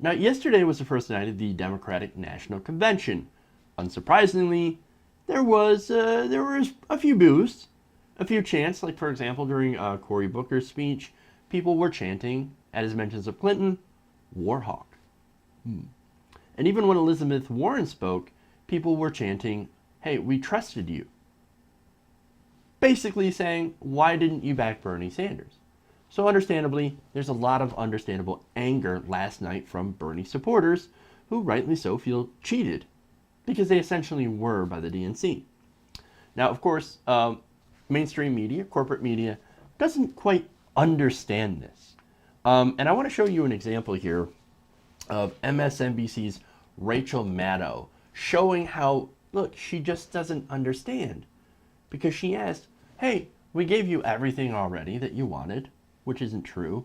Now, yesterday was the first night of the Democratic National Convention. Unsurprisingly, there were a few boos, a few chants. Like, for example, during Cory Booker's speech, people were chanting, at his mentions of Clinton, "War Hawk." And even when Elizabeth Warren spoke, people were chanting, "Hey, we trusted you." Basically saying, why didn't you back Bernie Sanders? So understandably, there's a lot of understandable anger last night from Bernie supporters who rightly so feel cheated because they essentially were by the DNC. Now, of course, mainstream media, corporate media, doesn't quite understand this. And I want to show you an example here of MSNBC's Rachel Maddow showing how, look, she just doesn't understand. Because she asked, hey, we gave you everything already that you wanted, which isn't true.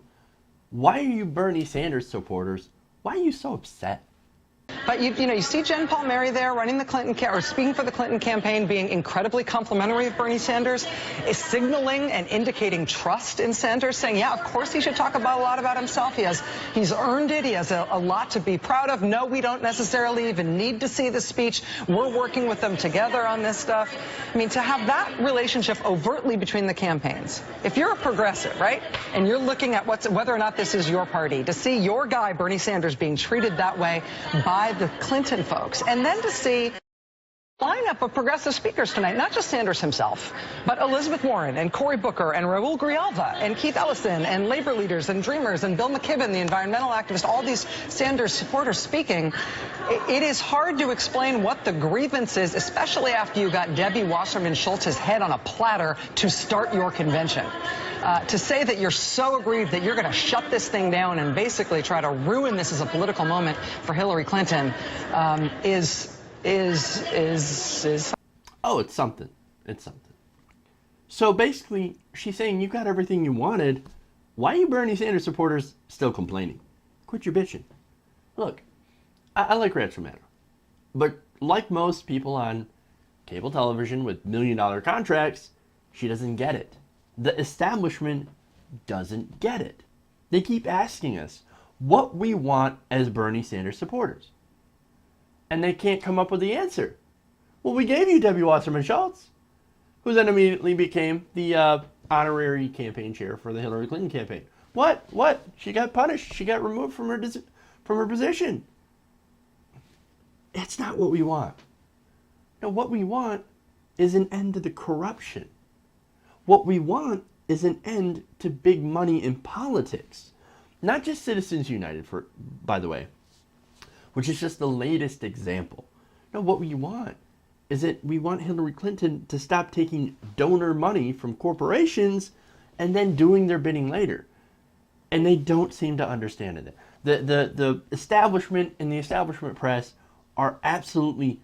Why are you Bernie Sanders supporters? Why are you so upset? But you see Jen Palmieri there running the Clinton or speaking for the Clinton campaign, being incredibly complimentary of Bernie Sanders, is signaling and indicating trust in Sanders, saying, yeah, of course he should talk about a lot about himself. He's earned it. He has a lot to be proud of. No, we don't necessarily even need to see the speech. We're working with them together on this stuff. I mean, to have that relationship overtly between the campaigns, if you're a progressive, right, and you're looking at whether or not this is your party, to see your guy, Bernie Sanders, being treated that way by the Clinton folks, and then to see lineup of progressive speakers tonight, not just Sanders himself, but Elizabeth Warren and Cory Booker and Raul Grijalva and Keith Ellison and labor leaders and dreamers and Bill McKibben, the environmental activist, all these Sanders supporters speaking. It is hard to explain what the grievance is, especially after you got Debbie Wasserman Schultz's head on a platter to start your convention. To say that you're so aggrieved that you're going to shut this thing down and basically try to ruin this as a political moment for Hillary Clinton is Oh, it's something. It's something. So basically, she's saying you got everything you wanted. Why are you Bernie Sanders supporters still complaining? Quit your bitching. Look, I like Rachel Maddow, but like most people on cable television with million-dollar contracts, she doesn't get it. The establishment doesn't get it. They keep asking us what we want as Bernie Sanders supporters. And they can't come up with the answer. Well, we gave you Debbie Wasserman Schultz, who then immediately became the honorary campaign chair for the Hillary Clinton campaign. What? She got punished. She got removed from her position. It's not what we want. No, what we want is an end to the corruption. What we want is an end to big money in politics. Not just Citizens United, by the way, which is just the latest example. No, what we want is that we want Hillary Clinton to stop taking donor money from corporations and then doing their bidding later. And they don't seem to understand it. The establishment and the establishment press are absolutely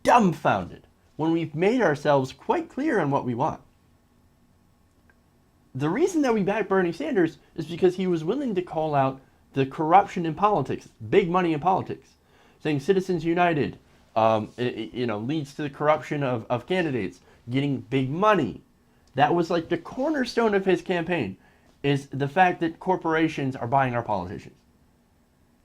dumbfounded when we've made ourselves quite clear on what we want. The reason that we backed Bernie Sanders is because he was willing to call out the corruption in politics, big money in politics, saying Citizens United leads to the corruption of candidates, getting big money. That was like the cornerstone of his campaign, is the fact that corporations are buying our politicians.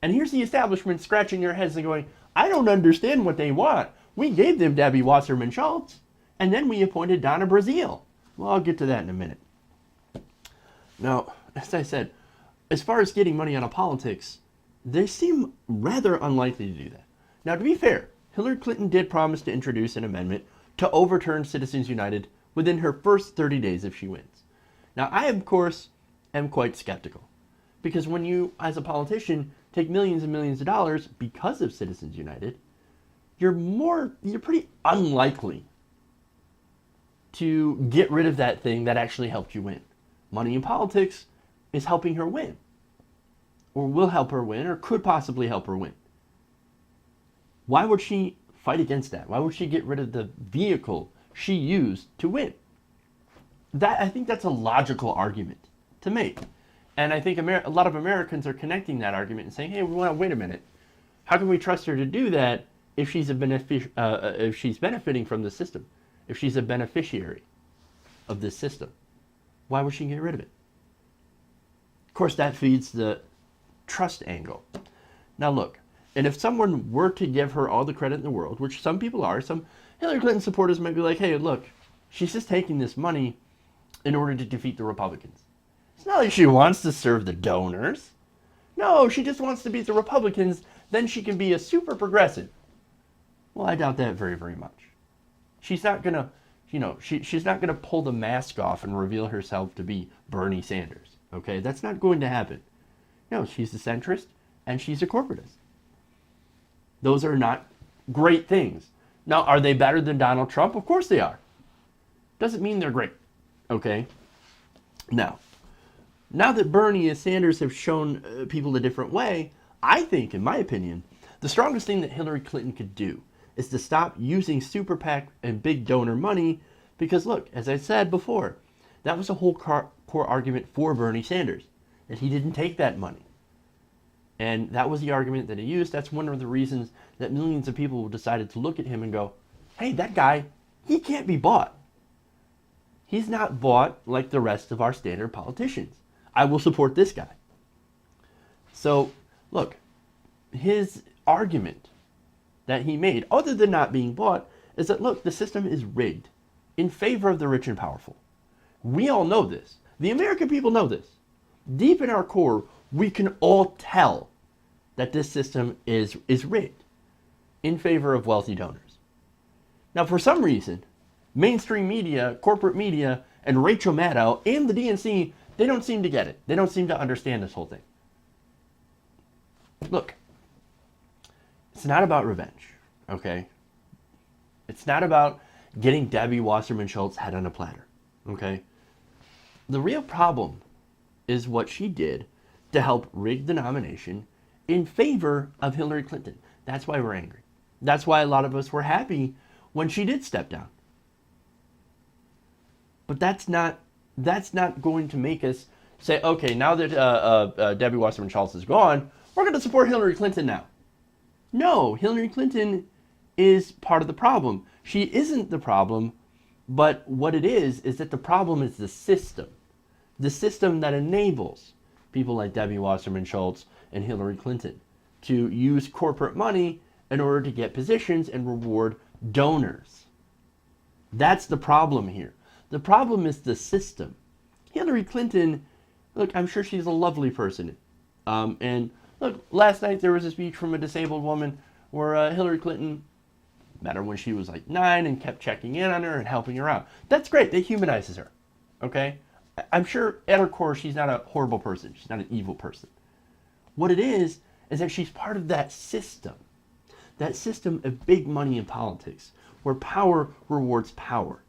And here's the establishment scratching their heads and going, I don't understand what they want. We gave them Debbie Wasserman Schultz, and then we appointed Donna Brazile. Well, I'll get to that in a minute. Now, as I said, as far as getting money out of politics, they seem rather unlikely to do that. Now, to be fair, Hillary Clinton did promise to introduce an amendment to overturn Citizens United within her first 30 days if she wins. Now, I, of course, am quite skeptical. Because when you, as a politician, take millions and millions of dollars because of Citizens United, you're pretty unlikely to get rid of that thing that actually helped you win. Money in politics is helping her win, or will help her win, or could possibly help her win. Why would she fight against that? Why would she get rid of the vehicle she used to win? I think that's a logical argument to make. And I think a lot of Americans are connecting that argument and saying, hey, wait a minute. How can we trust her to do that if she's if she's benefiting from the system? If she's a beneficiary of this system? Why would she get rid of it? Of course, that feeds the trust angle. Now look, and if someone were to give her all the credit in the world, which some people are, some Hillary Clinton supporters might be like, hey, look, she's just taking this money in order to defeat the Republicans. It's not like she wants to serve the donors. No, she just wants to beat the Republicans, then she can be a super progressive. Well, I doubt that very, very much. She's not going to, she's not going to pull the mask off and reveal herself to be Bernie Sanders. Okay, that's not going to happen. No, she's a centrist and she's a corporatist. Those are not great things. Now, are they better than Donald Trump? Of course they are. Doesn't mean they're great. Okay? Now that Bernie and Sanders have shown people a different way, I think, in my opinion, the strongest thing that Hillary Clinton could do is to stop using super PAC and big donor money because, look, as I said before, that was a whole core argument for Bernie Sanders, that he didn't take that money. And that was the argument that he used. That's one of the reasons that millions of people decided to look at him and go, hey, that guy, he can't be bought. He's not bought like the rest of our standard politicians. I will support this guy. So, look, his argument that he made, other than not being bought, is that, look, the system is rigged in favor of the rich and powerful. We all know this. The American people know this. Deep in our core, we can all tell that this system is rigged in favor of wealthy donors. Now, for some reason, mainstream media, corporate media, and Rachel Maddow and the DNC, they don't seem to get it. They don't seem to understand this whole thing. Look, it's not about revenge, okay? It's not about getting Debbie Wasserman Schultz head on a platter, okay? The real problem is what she did to help rig the nomination in favor of Hillary Clinton. That's why we're angry. That's why a lot of us were happy when she did step down. But that's not going to make us say, okay, now that Debbie Wasserman Schultz is gone, we're going to support Hillary Clinton now. No, Hillary Clinton is part of the problem. She isn't the problem, but what it is that the problem is the system that enables people like Debbie Wasserman Schultz and Hillary Clinton to use corporate money in order to get positions and reward donors. That's the problem here. The problem is the system. Hillary Clinton, look, I'm sure she's a lovely person. And look, last night there was a speech from a disabled woman where Hillary Clinton met her when she was like 9 and kept checking in on her and helping her out. That's great. That humanizes her. Okay? I'm sure at her core she's not a horrible person. She's not an evil person. What it is that she's part of that system of big money in politics, where power rewards power,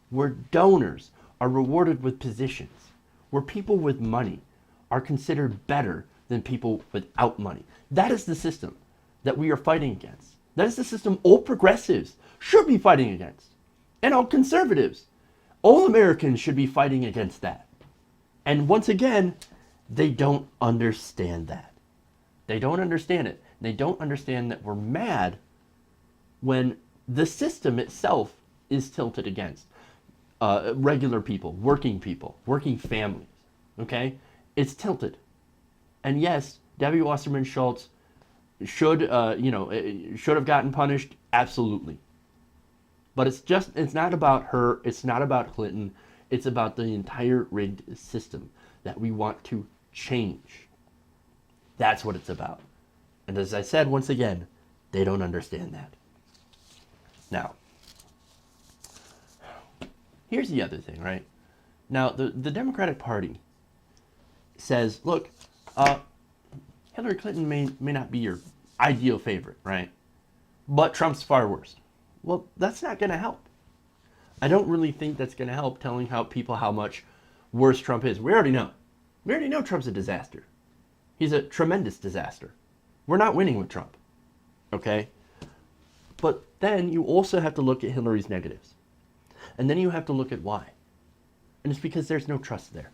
where donors are rewarded with positions, where people with money are considered better than people without money. That is the system that we are fighting against. That is the system all progressives should be fighting against, and all conservatives. All Americans should be fighting against that. And once again, they don't understand that. They don't understand it. They don't understand that we're mad when the system itself is tilted against regular people, working families. Okay? It's tilted. And yes, Debbie Wasserman Schultz should have gotten punished. Absolutely. But it's not about her, it's not about Clinton, it's about the entire rigged system that we want to change. That's what it's about. And as I said, once again, they don't understand that. Now, here's the other thing, right? Now, the Democratic Party says, look, Hillary Clinton may not be your ideal favorite, right? But Trump's far worse. Well, that's not going to help. I don't really think that's going to help telling people how much worse Trump is. We already know. We already know Trump's a disaster. He's a tremendous disaster. We're not winning with Trump. Okay? But then you also have to look at Hillary's negatives. And then you have to look at why. And it's because there's no trust there.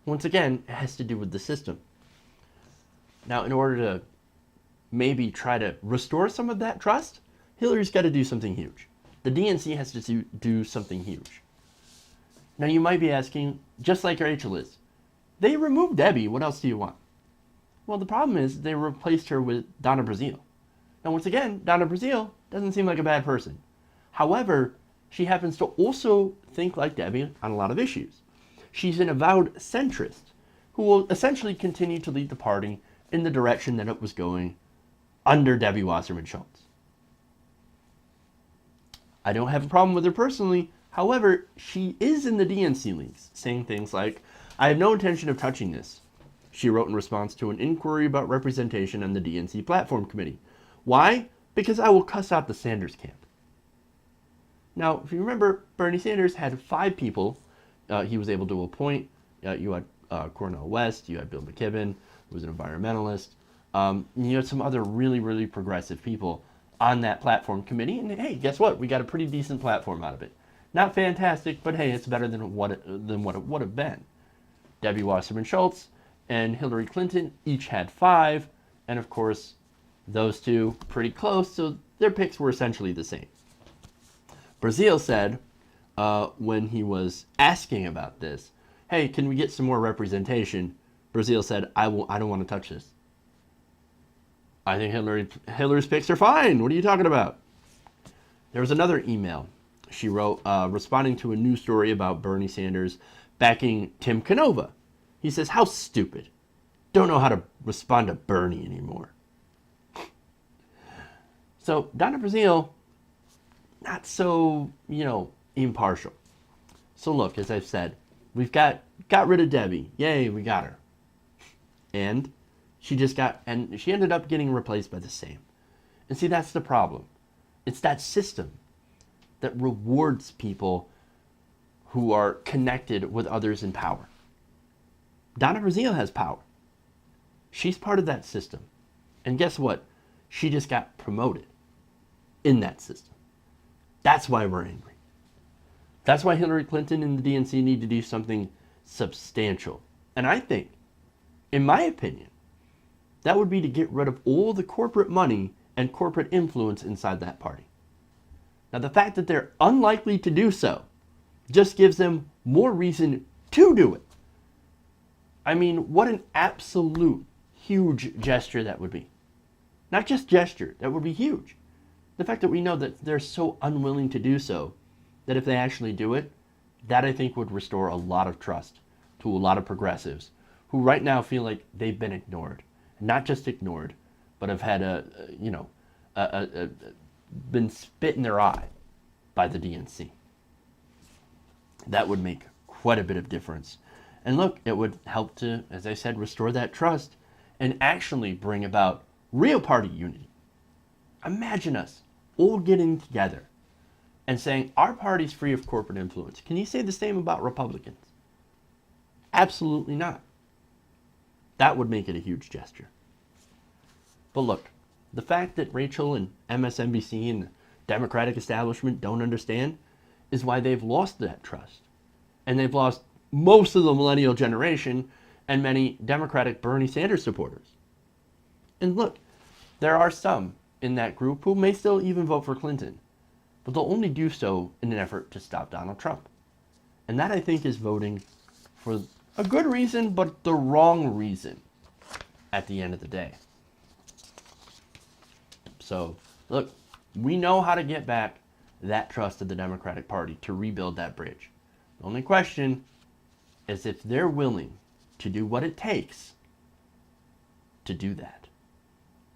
Once again, it has to do with the system. Now, in order to maybe try to restore some of that trust, Hillary's got to do something huge. The DNC has to do something huge. Now, you might be asking, just like Rachel is, they removed Debbie. What else do you want? Well, the problem is they replaced her with Donna Brazile. Now, once again, Donna Brazile doesn't seem like a bad person. However, she happens to also think like Debbie on a lot of issues. She's an avowed centrist who will essentially continue to lead the party in the direction that it was going under Debbie Wasserman Schultz. I don't have a problem with her personally. However, she is in the DNC leagues, saying things like, "I have no intention of touching this," she wrote in response to an inquiry about representation on the DNC platform committee. Why? Because I will cuss out the Sanders camp. Now, if you remember, Bernie Sanders had 5 people he was able to appoint. You had Cornel West, you had Bill McKibben, who was an environmentalist. You had some other really, really progressive people on that platform committee. And hey, guess what? We got a pretty decent platform out of it. Not fantastic, but hey, it's better than what it would have been. Debbie Wasserman Schultz and Hillary Clinton each had 5. And of course, those two pretty close, so their picks were essentially the same. Brazile said, when he was asking about this, hey, can we get some more representation? Brazile said, I don't want to touch this. I think Hillary's picks are fine. What are you talking about? There was another email she wrote responding to a news story about Bernie Sanders backing Tim Canova. He says, how stupid. Don't know how to respond to Bernie anymore. So Donna Brazile, not so, impartial. So look, as I've said, we've got rid of Debbie. Yay, we got her. And she ended up getting replaced by the same. And see, that's the problem. It's that system that rewards people who are connected with others in power. Donna Brazile has power. She's part of that system. And guess what? She just got promoted in that system. That's why we're angry. That's why Hillary Clinton and the DNC need to do something substantial. And I think, in my opinion, that would be to get rid of all the corporate money and corporate influence inside that party. Now, the fact that they're unlikely to do so just gives them more reason to do it. I mean, what an absolute huge gesture that would be. Not just gesture, that would be huge. The fact that we know that they're so unwilling to do so, that if they actually do it, that I think would restore a lot of trust to a lot of progressives who right now feel like they've been ignored. Not just ignored, but have had been spit in their eye by the DNC. That would make quite a bit of difference. And look, it would help to, as I said, restore that trust and actually bring about real party unity. Imagine us all getting together and saying, our party's free of corporate influence. Can you say the same about Republicans? Absolutely not. That would make it a huge gesture. But look, the fact that Rachel and MSNBC and the Democratic establishment don't understand is why they've lost that trust. And they've lost most of the millennial generation and many Democratic Bernie Sanders supporters. And look, there are some in that group who may still even vote for Clinton, but they'll only do so in an effort to stop Donald Trump. And that, I think, is voting for a good reason, but the wrong reason at the end of the day. So, look, we know how to get back that trust of the Democratic Party to rebuild that bridge. The only question is if they're willing to do what it takes to do that.